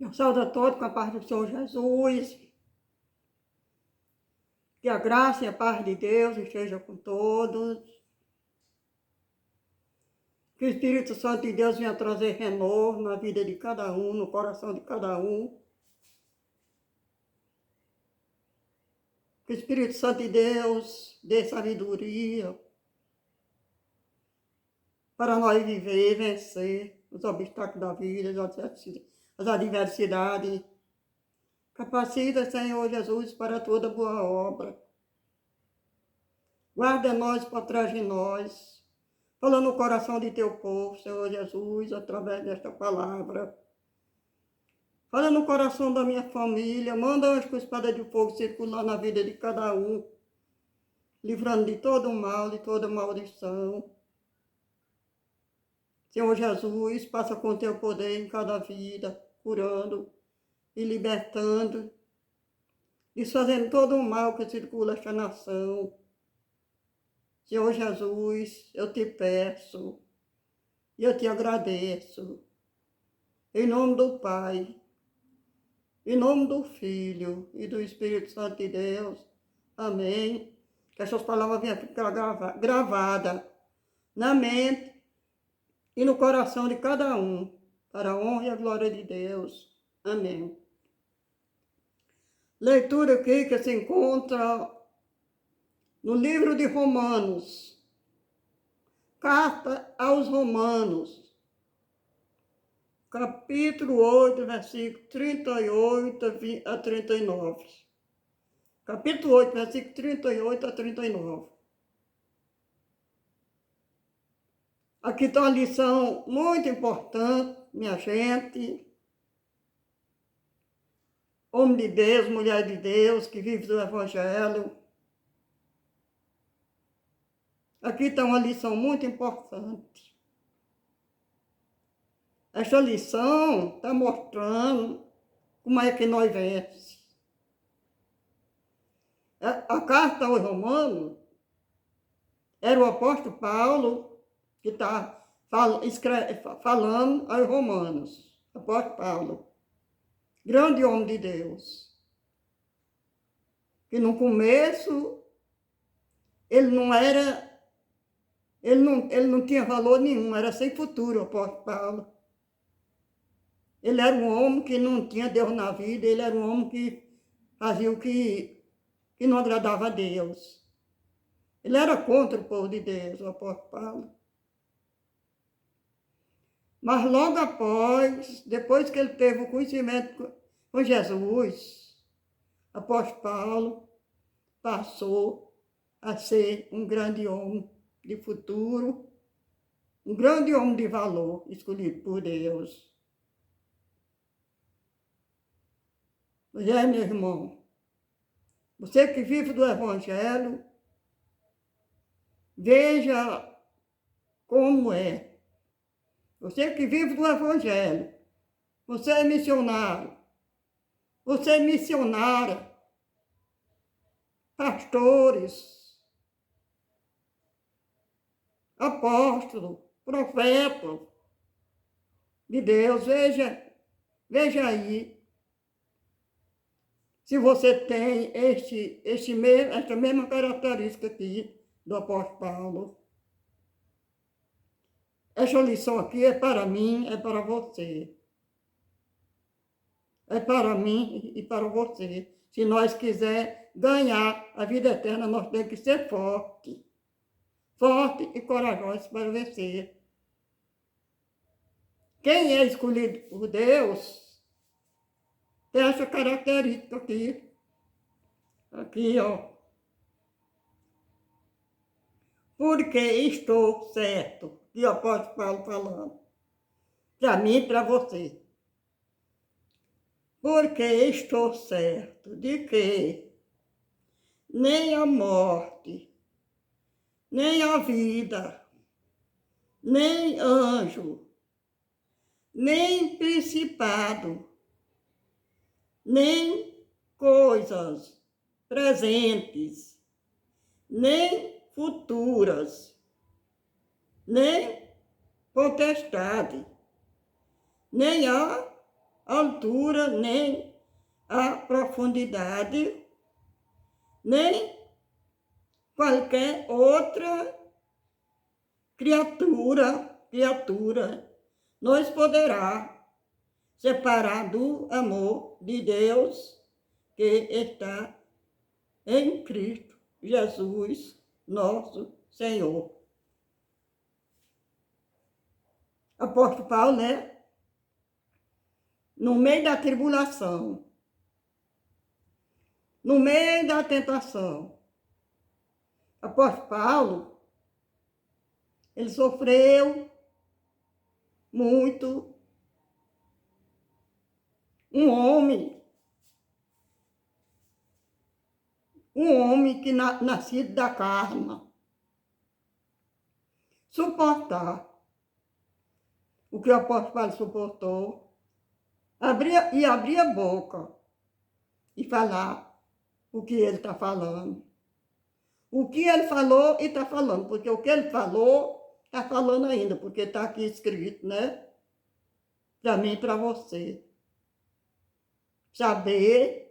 Eu saúdo a todos com a paz do Senhor Jesus. Que a graça e a paz de Deus esteja com todos. Que o Espírito Santo de Deus venha trazer renovo na vida de cada um, no coração de cada um. Que o Espírito Santo de Deus dê sabedoria para nós viver e vencer os obstáculos da vida, as adversidades. Capacita, Senhor Jesus, para toda boa obra. Guarda nós por trás de nós. Fala no coração de teu povo, Senhor Jesus, através desta palavra. Fala no coração da minha família. Manda anjo com espada de fogo circular na vida de cada um, livrando de todo o mal, de toda maldição. Senhor Jesus, passa com teu poder em cada vida, curando e libertando, desfazendo todo o mal que circula esta nação. Senhor Jesus, eu te peço e eu te agradeço, em nome do Pai, em nome do Filho e do Espírito Santo de Deus. Amém. Que essas palavras venham ficar gravadas na mente e no coração de cada um, para a honra e a glória de Deus. Amém. Leitura aqui que se encontra no livro de Romanos, carta aos Romanos, capítulo 8, versículo 38 a 39. Capítulo 8, versículo 38 a 39. Aqui está uma lição muito importante, minha gente. Homem de Deus, mulher de Deus, que vive do Evangelho. Aqui está uma lição muito importante. Esta lição está mostrando como é que nós vencemos. A carta aos Romanos era o apóstolo Paulo que está falando aos Romanos. Apóstolo Paulo, grande homem de Deus, que no começo ele não tinha valor nenhum, era sem futuro, o apóstolo Paulo. Ele era um homem que não tinha Deus na vida, ele era um homem que fazia o que não agradava a Deus. Ele era contra o povo de Deus, o apóstolo Paulo. Mas logo após, depois que ele teve o conhecimento com Jesus, o apóstolo Paulo passou a ser um grande homem de futuro, um grande homem de valor, escolhido por Deus. Pois é, meu irmão, você que vive do Evangelho, veja como é. Você que vive do Evangelho, você é missionário, você é missionária, pastores, apóstolos, profetas de Deus, veja aí. Se você tem esta mesma característica aqui do apóstolo Paulo. Esta lição aqui é para mim, é para você. É para mim e para você. Se nós quisermos ganhar a vida eterna, nós temos que ser forte. Forte e corajoso para vencer. Quem é escolhido por Deus tem essa característica aqui. Aqui, ó. Porque estou certo, que o apóstolo Paulo falando. Para mim e para você. Porque estou certo de que nem a morte, nem a vida, nem anjo, nem principado, nem coisas presentes, nem futuras, nem potestade, nem a altura, nem a profundidade, nem qualquer outra criatura nos poderá separar do amor de Deus que está em Cristo Jesus, nosso Senhor. Apóstolo Paulo, né? No meio da tribulação, no meio da tentação, apóstolo Paulo, ele sofreu muito. Um homem que nascido da carne, suportar o que o apóstolo Paulo suportou, abrir a boca e falar o que ele está falando. O que ele falou e está falando, porque o que ele falou, está falando ainda, porque está aqui escrito, né? Para mim e para você. Saber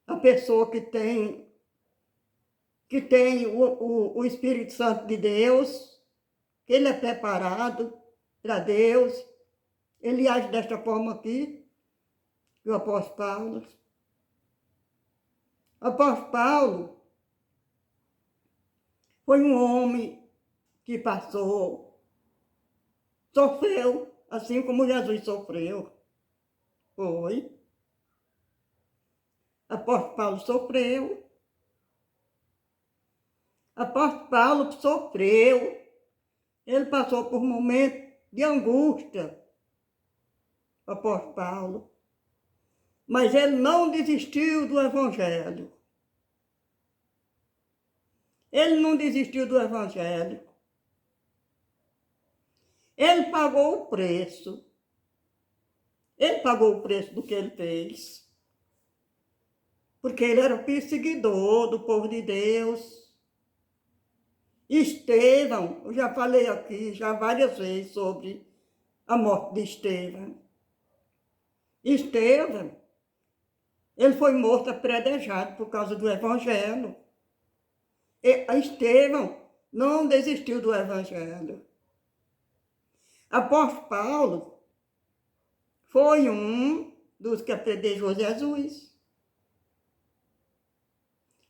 a pessoa que tem o Espírito Santo de Deus, que ele é preparado para Deus, ele age desta forma aqui, o apóstolo Paulo. O apóstolo Paulo foi um homem que sofreu, assim como Jesus sofreu. Foi. Apóstolo Paulo sofreu. Apóstolo Paulo sofreu. Ele passou por momentos de angústia, apóstolo Paulo. Mas ele não desistiu do Evangelho. Ele não desistiu do Evangelho. Ele pagou o preço. Ele pagou o preço do que ele fez. Porque ele era perseguidor do povo de Deus. Estevão, eu já falei aqui já várias vezes sobre a morte de Estevão. Estevão, ele foi morto apredejado por causa do Evangelho. Estevão não desistiu do Evangelho. Apóstolo Paulo foi um dos que apedrejou Jesus.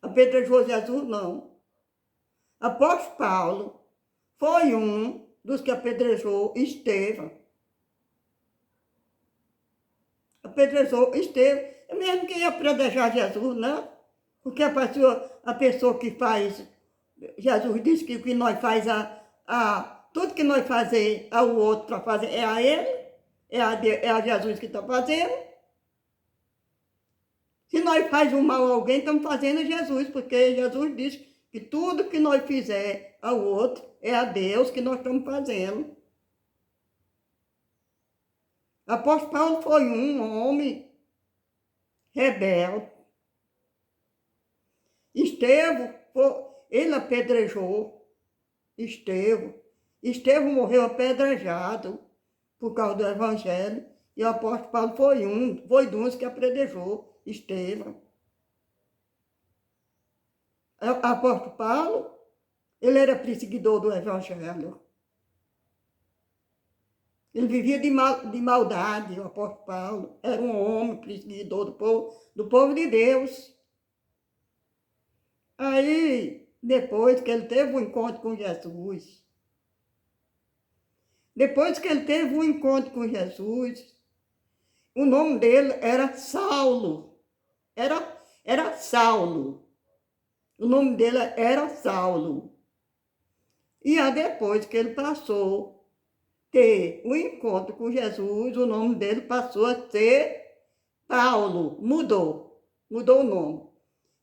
Apedrejou Jesus, não. Apóstolo Paulo foi um dos que apedrejou Estevão. Apedrejou Estevão, é mesmo que ia apedrejar Jesus, não? Porque a pessoa que faz, Jesus disse que o que nós faz tudo que nós fazer ao outro para fazer é a ele, é a Jesus que está fazendo. Se nós faz um mal a alguém, estamos fazendo a Jesus, porque Jesus disse que tudo que nós fizer ao outro é a Deus que nós estamos fazendo. Apóstolo Paulo foi um homem rebelde. Estevão, ele apedrejou Estevão. Estevão morreu apedrejado por causa do Evangelho. E o apóstolo Paulo foi um dos que apedrejou Estevão. O apóstolo Paulo, ele era perseguidor do Evangelho. Ele vivia de maldade, o apóstolo Paulo. Era um homem perseguidor do povo de Deus. Aí, depois que ele teve um encontro com Jesus, o nome dele era Saulo. Era Saulo. O nome dele era Saulo. E aí, depois que ele passou a ter um encontro com Jesus, o nome dele passou a ser Paulo. Mudou o nome.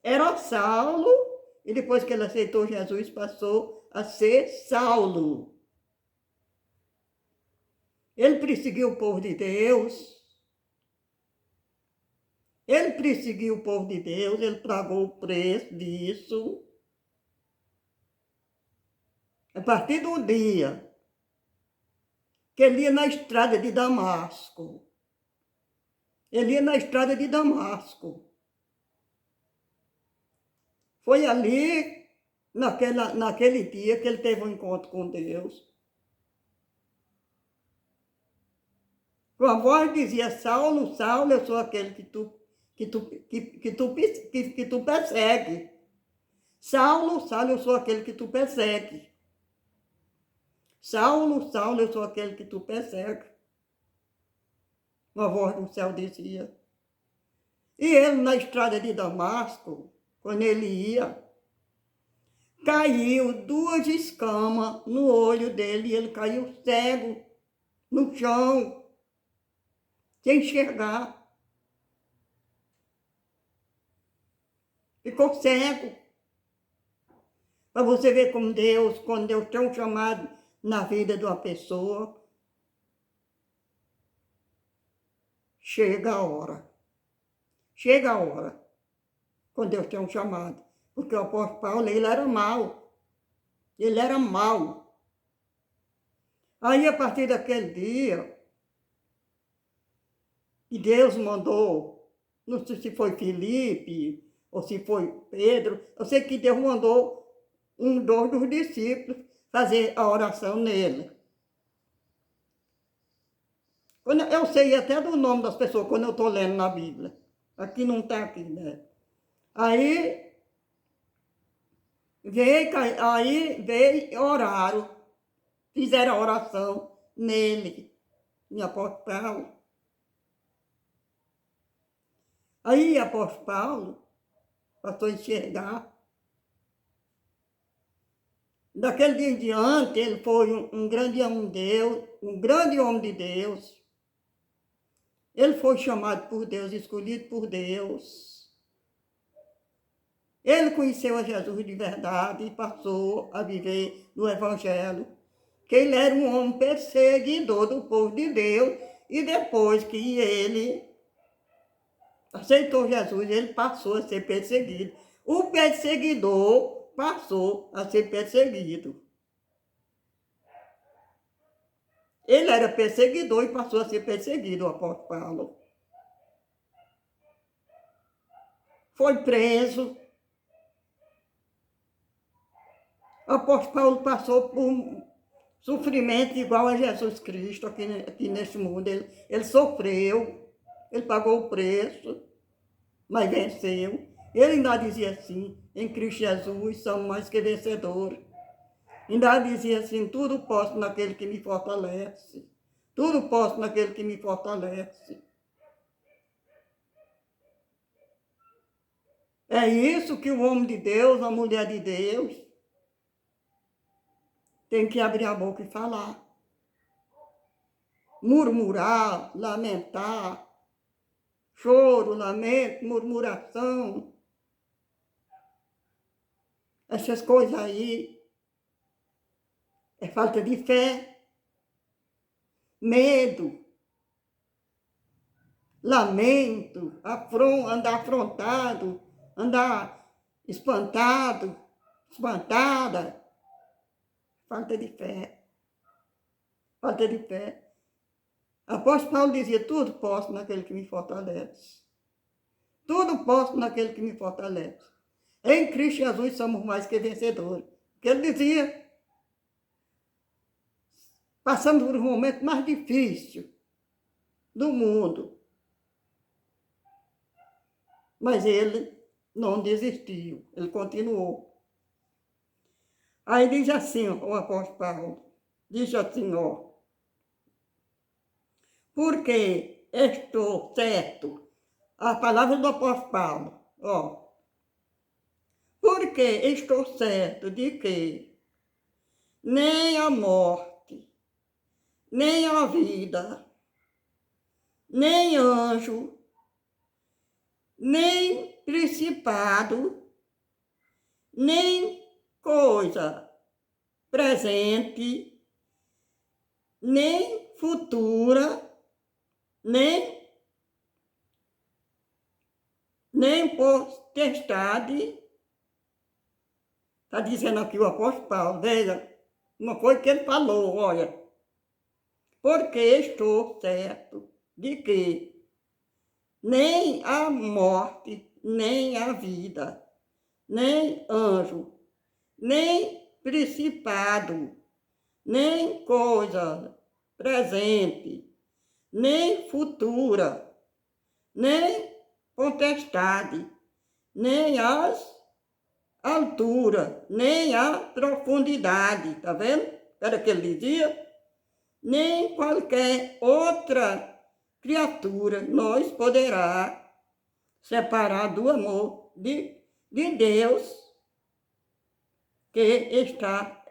Era Saulo, e depois que ele aceitou Jesus, passou a ser Saulo. Ele perseguiu o povo de Deus. Ele perseguiu o povo de Deus, ele pagou o preço disso. A partir do dia que ele ia na estrada de Damasco, Ele ia na estrada de Damasco. Foi ali, naquele dia, que ele teve um encontro com Deus. A voz dizia: Saulo, Saulo, eu sou aquele que tu persegue. Saulo, Saulo, eu sou aquele que tu persegue. Saulo, Saulo, eu sou aquele que tu persegue. Uma voz do céu dizia. E ele, na estrada de Damasco, quando ele ia, caiu 2 escamas no olho dele e ele caiu cego no chão, sem enxergar. Ficou cego. Para você ver como Deus, quando Deus tem um chamado na vida de uma pessoa, chega a hora. Chega a hora, quando Deus tem um chamado. Porque o apóstolo Paulo, ele era mau. Ele era mau. Aí, a partir daquele dia, que Deus mandou, não sei se foi Filipe ou se foi Pedro, eu sei que Deus mandou dos discípulos fazer a oração nele. Eu sei até do nome das pessoas quando eu estou lendo na Bíblia. Aqui não está aqui, né? Aí veio, oraram, fizeram a oração nele, em apóstolo Paulo. Aí, apóstolo Paulo passou a enxergar. Daquele dia em diante, ele foi um grande homem de Deus, um grande homem de Deus. Ele foi chamado por Deus, escolhido por Deus. Ele conheceu a Jesus de verdade e passou a viver no Evangelho. Que ele era um homem perseguidor do povo de Deus. E depois que ele aceitou Jesus, ele passou a ser perseguido. O perseguidor passou a ser perseguido. Ele era perseguidor e passou a ser perseguido, o apóstolo Paulo. Foi preso. O apóstolo Paulo passou por sofrimento igual a Jesus Cristo aqui neste mundo. Ele sofreu, ele pagou o preço, mas venceu. Ele ainda dizia assim: em Cristo Jesus somos mais que vencedores. Ainda dizia assim: tudo posso naquele que me fortalece. Tudo posso naquele que me fortalece. É isso que o homem de Deus, a mulher de Deus, tem que abrir a boca e falar. Murmurar, lamentar, choro, lamento, murmuração. Essas coisas aí é falta de fé, medo, lamento, andar afrontado, andar espantado, espantada. Falta de fé. Falta de fé. Apóstolo Paulo dizia: tudo posso naquele que me fortalece. Tudo posso naquele que me fortalece. Em Cristo Jesus somos mais que vencedores. Porque ele dizia: passamos por um momento mais difícil do mundo. Mas ele não desistiu, ele continuou. Aí diz assim, o apóstolo Paulo, diz assim, porque estou certo, a palavra do apóstolo Paulo, porque estou certo de que nem a morte, nem a vida, nem anjo, nem principado, nem coisa presente, nem futura, nem potestade. Está dizendo aqui o apóstolo Paulo, veja, uma coisa que ele falou, olha, porque estou certo de que nem a morte, nem a vida, nem anjo, nem principado, nem coisa presente, nem futura, nem potestade, nem as alturas, nem a profundidade, tá vendo? Era o que ele dizia? Nem qualquer outra criatura nos poderá separar do amor de Deus que está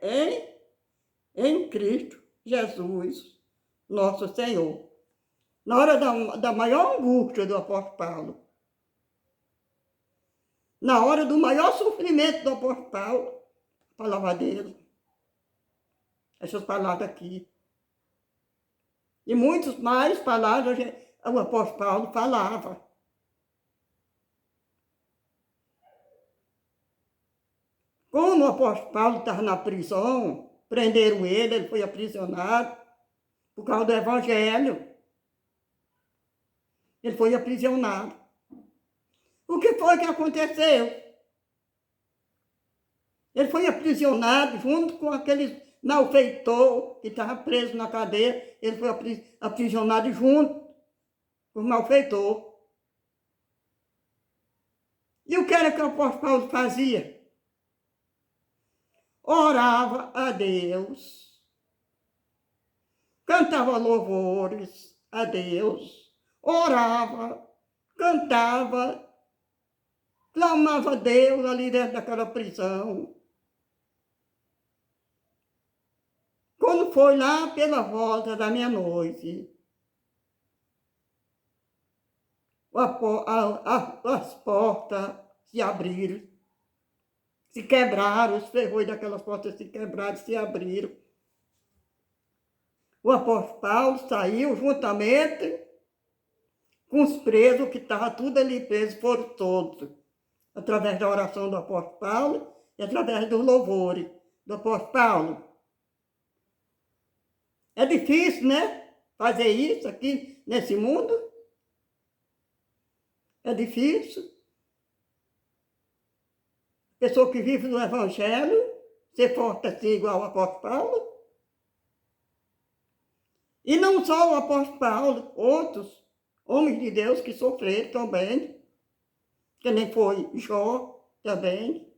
em Cristo Jesus, nosso Senhor. Na hora da maior angústia do apóstolo Paulo, na hora do maior sofrimento do apóstolo Paulo, a palavra dele, essas palavras aqui. E muitas mais palavras o apóstolo Paulo falava. Como o apóstolo Paulo estava na prisão, prenderam ele foi aprisionado por causa do evangelho. Ele foi aprisionado. O que foi que aconteceu? Ele foi aprisionado junto com aquele malfeitor que estava preso na cadeia. Ele foi aprisionado junto com o malfeitor. E o que era que o apóstolo Paulo fazia? Orava a Deus, cantava louvores a Deus, orava, cantava, clamava a Deus ali dentro daquela prisão. Quando foi lá pela volta da meia-noite, as portas se abriram, se quebraram, os ferrolhos daquelas portas se quebraram, se abriram. O apóstolo Paulo saiu juntamente com os presos, que estavam tudo ali presos, foram todos, através da oração do apóstolo Paulo e através dos louvores do apóstolo Paulo. É difícil, né? Fazer isso aqui nesse mundo. É difícil. Pessoa que vive no Evangelho, ser forte assim igual o apóstolo Paulo. E não só o apóstolo Paulo, outros homens de Deus que sofreram também, que nem foi Jó também,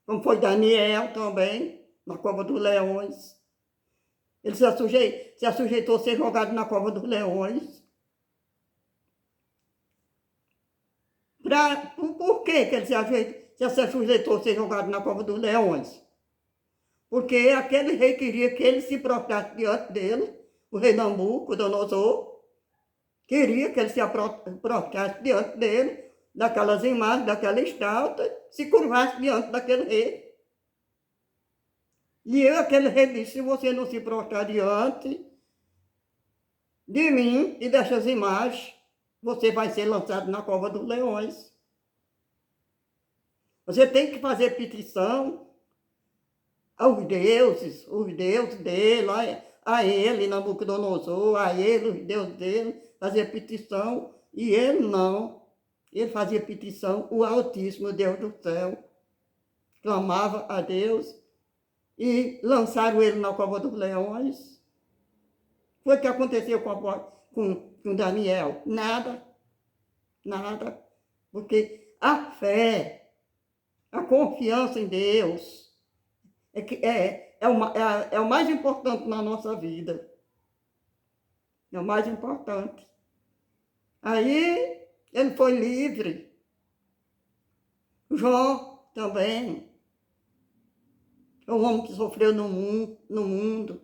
como foi Daniel também, na cova dos leões. Ele se sujeitou a ser jogado na cova dos leões. Por que ele se sujeitou a ser jogado na cova dos leões? Porque aquele rei queria que ele se prostrasse diante dele, o rei Nabucodonosor, queria que ele se prostrasse diante dele, daquelas imagens, daquela estátua, se curvasse diante daquele rei. E aquele rei disse, se você não se prostrar diante de mim e dessas imagens, você vai ser lançado na cova dos leões. Você tem que fazer petição aos deuses, os deuses dele, a ele, Nabucodonosor, a ele, os deuses dele, fazer petição, e ele não. Ele fazia petição, o Altíssimo Deus do céu, clamava a Deus, e lançaram ele na cova dos leões. Foi o que aconteceu com Daniel? Nada, nada, porque a fé, a confiança em Deus, é o mais importante na nossa vida. É o mais importante. Aí ele foi livre. Jó também. É um homem que sofreu no mundo.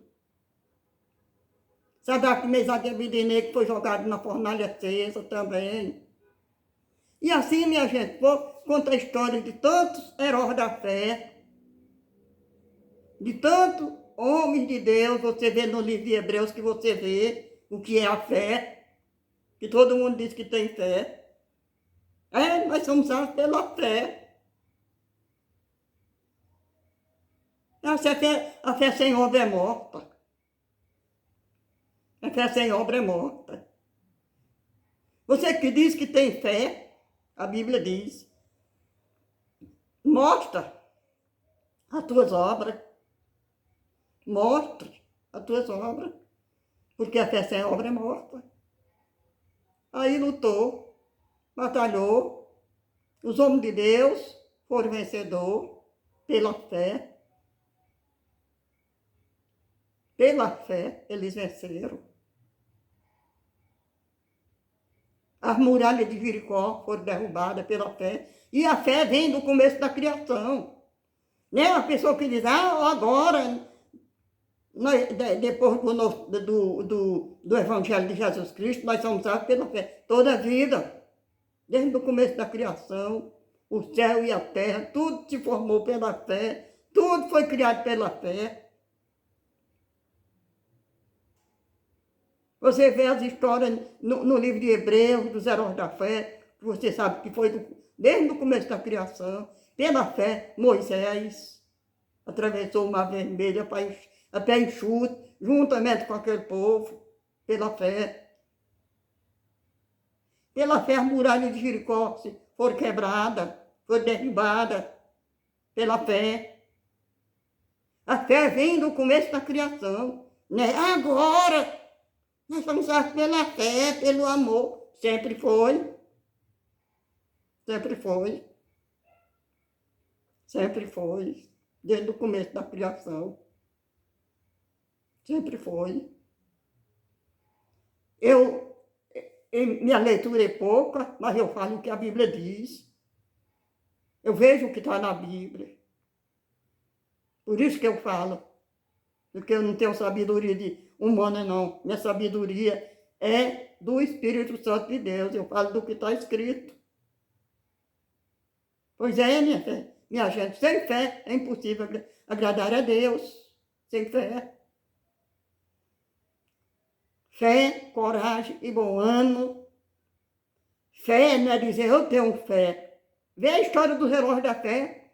Sadraque, Mesaque e Abednego, que foi jogado na fornalha acesa também. E assim, minha gente, conta a história de tantos heróis da fé, de tantos homens de Deus. Você vê no livro de Hebreus que você vê o que é a fé, que todo mundo diz que tem fé. Nós somos salvos pela fé. A fé sem obra é morta. A fé sem obra é morta. Você que diz que tem fé, a Bíblia diz, mostra as tuas obras, mostra as tuas obras, porque a fé sem obra é morta. Aí lutou, batalhou, os homens de Deus foram vencedores pela fé. Pela fé, eles venceram. As muralhas de Jericó foram derrubadas pela fé. E a fé vem do começo da criação. Né? A pessoa que diz, agora, depois do Evangelho de Jesus Cristo, nós somos salvos pela fé. Toda a vida, desde o começo da criação, o céu e a terra, tudo se formou pela fé, tudo foi criado pela fé. Você vê as histórias no livro de Hebreus, dos heróis da fé, que você sabe que foi desde o começo da criação, pela fé, Moisés atravessou o Mar Vermelho a pé enxuto, juntamente com aquele povo, pela fé. Pela fé, as muralhas de Jericó foram quebradas, foram derribadas, pela fé. A fé vem do começo da criação, né? Agora, nós somos salvos pela fé, pelo amor. Sempre foi. Sempre foi. Sempre foi. Desde o começo da criação. Sempre foi. Minha leitura é pouca, mas eu falo o que a Bíblia diz. Eu vejo o que está na Bíblia. Por isso que eu falo. Porque eu não tenho sabedoria humana, não. Minha sabedoria é do Espírito Santo de Deus. Eu falo do que está escrito. Pois é, minha gente, sem fé é impossível agradar a Deus. Sem fé. Fé, coragem e bom ânimo. Fé não é dizer eu tenho fé. Vê a história dos heróis da fé.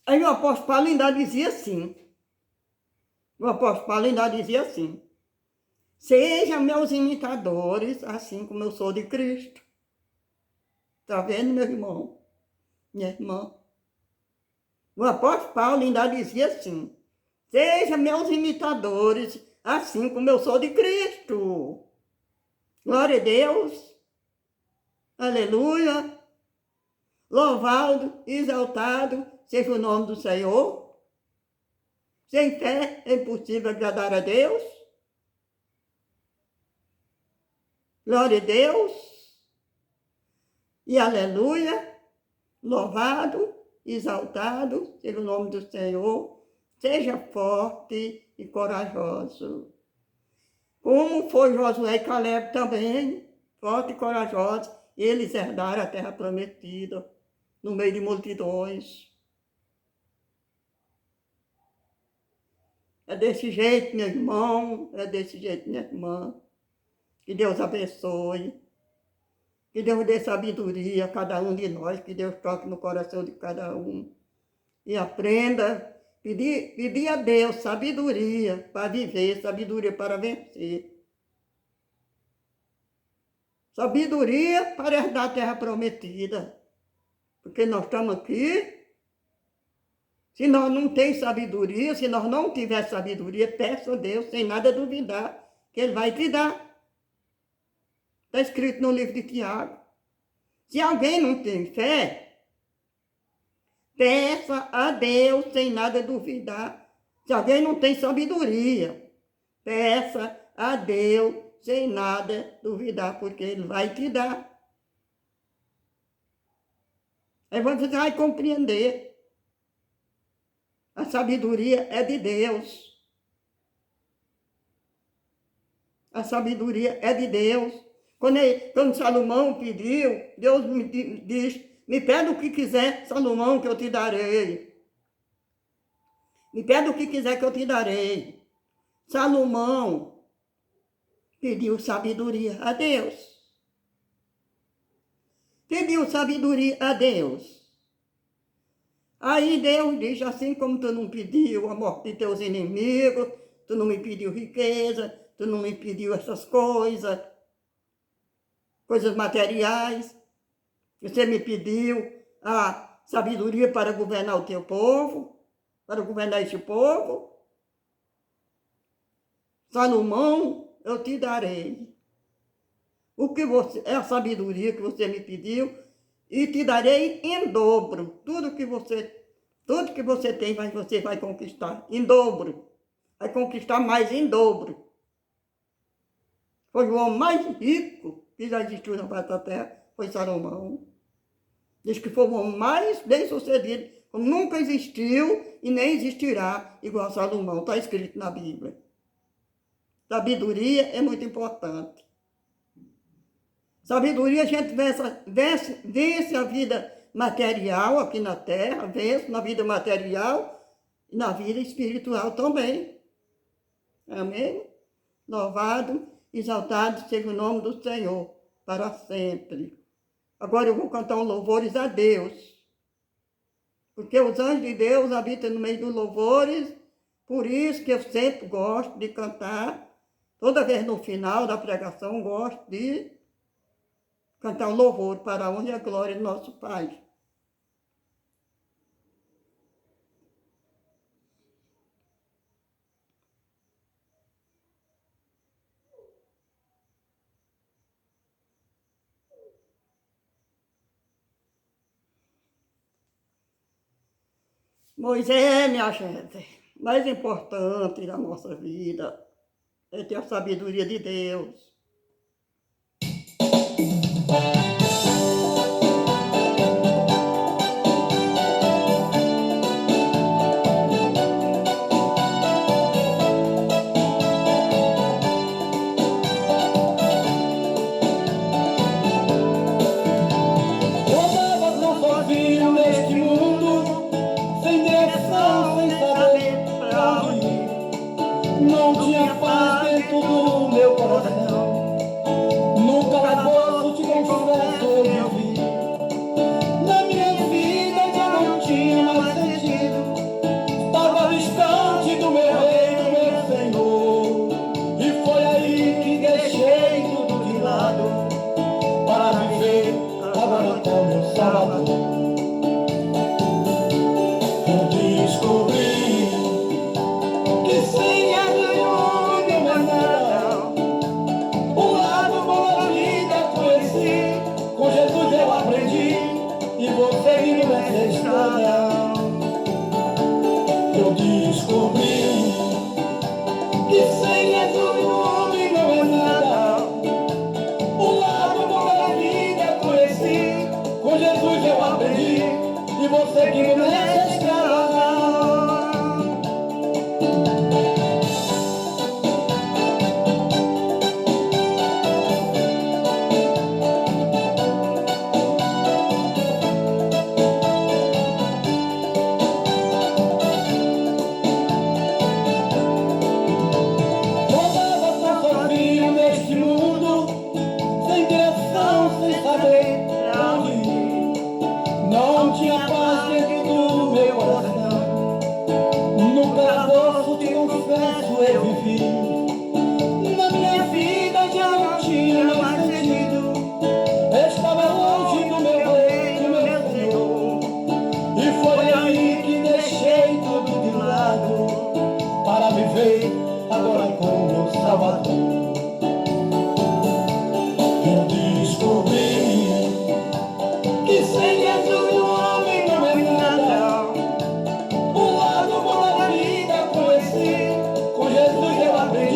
Aí o apóstolo Paulo ainda dizia assim. O apóstolo Paulo ainda dizia assim. Sejam meus imitadores, assim como eu sou de Cristo. Está vendo, meu irmão? Minha irmã? O apóstolo Paulo ainda dizia assim. Sejam meus imitadores, assim como eu sou de Cristo. Glória a Deus. Aleluia. Louvado, exaltado seja o nome do Senhor. Sem fé é impossível agradar a Deus. Glória a Deus. E aleluia. Louvado, exaltado seja o nome do Senhor. Seja forte e corajoso. Como foi Josué e Caleb também, forte e corajoso. Eles herdaram a terra prometida no meio de multidões. É desse jeito, meu irmão, é desse jeito, minha irmã. Que Deus abençoe. Que Deus dê sabedoria a cada um de nós, que Deus toque no coração de cada um. E aprenda, pedir a Deus sabedoria para viver, sabedoria para vencer. Sabedoria para herdar a terra prometida. Porque nós estamos aqui. Se nós não temos sabedoria, se nós não tivermos sabedoria, peça a Deus, sem nada duvidar, que Ele vai te dar. Está escrito no livro de Tiago. Se alguém não tem fé, peça a Deus, sem nada duvidar. Se alguém não tem sabedoria, peça a Deus, sem nada duvidar, porque Ele vai te dar. Aí você vai compreender. A sabedoria é de Deus. A sabedoria é de Deus. Quando Salomão pediu, Deus me diz, me pede o que quiser, Salomão, que eu te darei. Me pede o que quiser que eu te darei. Salomão pediu sabedoria a Deus. Pediu sabedoria a Deus. Aí Deus diz, assim como tu não pediu a morte de teus inimigos, tu não me pediu riqueza, tu não me pediu essas coisas, coisas materiais. Você me pediu a sabedoria para governar o teu povo, para governar este povo. Salomão, eu te darei. O que você, é a sabedoria que você me pediu, e te darei em dobro. Tudo que você tem, você vai conquistar em dobro. Vai conquistar mais em dobro. Foi o homem mais rico que já existiu na face da terra, foi Salomão. Diz que foi o homem mais bem-sucedido, como nunca existiu e nem existirá igual a Salomão. Está escrito na Bíblia. Sabedoria é muito importante. Sabedoria, a gente vence a vida material aqui na terra, vence na vida material e na vida espiritual também. Amém? Louvado, exaltado seja o nome do Senhor, para sempre. Agora eu vou cantar um louvores a Deus. Porque os anjos de Deus habitam no meio dos louvores, por isso que eu sempre gosto de cantar. Toda vez no final da pregação, gosto de cantar um louvor para a honra e a glória do nosso Pai. Moisés, minha gente, mais importante da nossa vida é ter a sabedoria de Deus. Não tinha paz dentro do meu coração. No calabouço te confesso eu vivi. Na minha vida já não tinha mais sentido. Estava distante do meu rei, do meu Senhor. E foi aí que deixei tudo de lado para viver agora com meu Salvador. Eu descobri que sem você que não é estrada. Eu descobri que sem Jesus o homem não é nada. O lado bom da vida conheci, com Jesus eu aprendi. E você que não é estrada. Não tinha paz dentro do meu coração. No calabouço te confesso eu vivi. Na minha vida já não tinha mais sentido. Estava longe do meu rei, do meu Senhor. E foi aí que deixei tudo de lado para viver agora com meu Salvador. Eu descobri que sem Jesus o homem não é nada. O lado bom da vida conheci, com Jesus eu abri.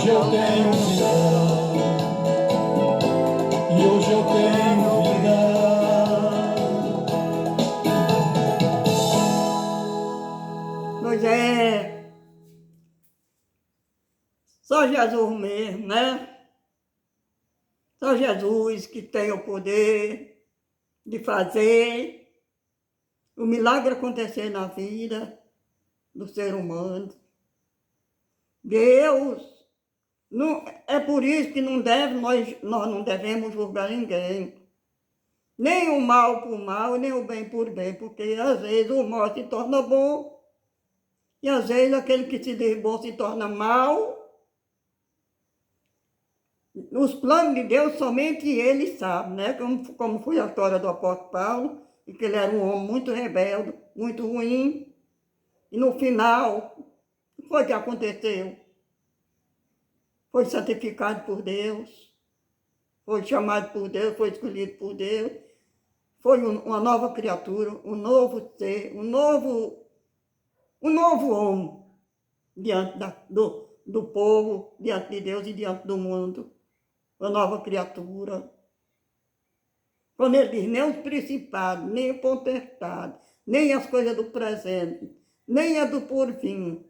hoje eu tenho visão. E hoje eu tenho vida. Pois é, só Jesus mesmo, né? Só Jesus que tem o poder de fazer o milagre acontecer na vida do ser humano. Deus, não, é por isso que nós não devemos julgar ninguém. Nem o mal por mal, nem o bem por bem, porque às vezes o mal se torna bom e às vezes aquele que se diz bom se torna mal. Os planos de Deus somente ele sabe, né? Como foi a história do apóstolo Paulo, e que ele era um homem muito rebelde, muito ruim. E no final, o que foi que aconteceu? Foi santificado por Deus, foi chamado por Deus, foi escolhido por Deus, foi uma nova criatura, um novo ser, um novo homem diante do povo, diante de Deus e diante do mundo. Uma nova criatura. Quando ele diz, nem os principados, nem o potestade, nem as coisas do presente, nem a do porvir,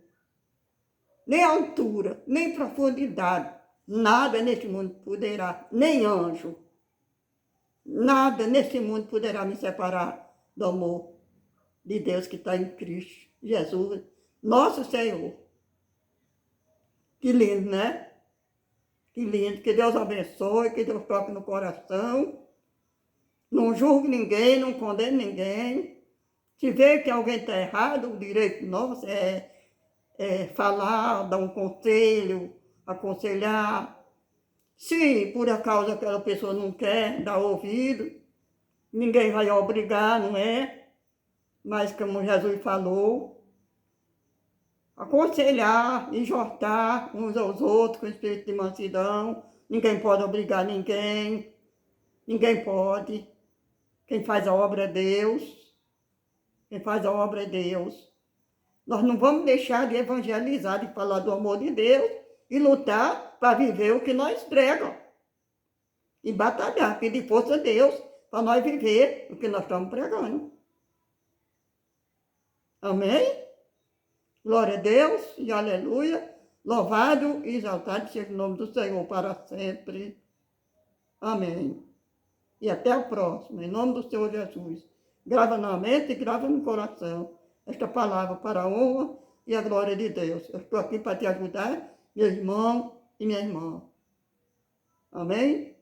nem altura, nem profundidade, nada neste mundo poderá, nem anjo, nada nesse mundo poderá me separar do amor de Deus que está em Cristo Jesus, nosso Senhor. Que lindo, né? Que lindo, que Deus abençoe, que Deus toque no coração. Não julgue ninguém, não condene ninguém. Se vê que alguém está errado, o direito nosso é falar, dar um conselho, aconselhar. Se por acaso aquela pessoa não quer dar ouvido, ninguém vai obrigar, não é? Mas como Jesus falou, aconselhar, exortar uns aos outros com espírito de mansidão. Ninguém pode obrigar ninguém, ninguém pode. Quem faz a obra é Deus. Quem faz a obra é Deus. Nós não vamos deixar de evangelizar, de falar do amor de Deus e lutar para viver o que nós pregamos. E batalhar, pedir força a Deus para nós viver o que nós estamos pregando. Amém? Glória a Deus e aleluia. Louvado e exaltado seja o nome do Senhor para sempre. Amém. E até a próxima, em nome do Senhor Jesus. Grava na mente e grava no coração esta palavra para a honra e a glória de Deus. Eu estou aqui para te ajudar, meu irmão e minha irmã. Amém?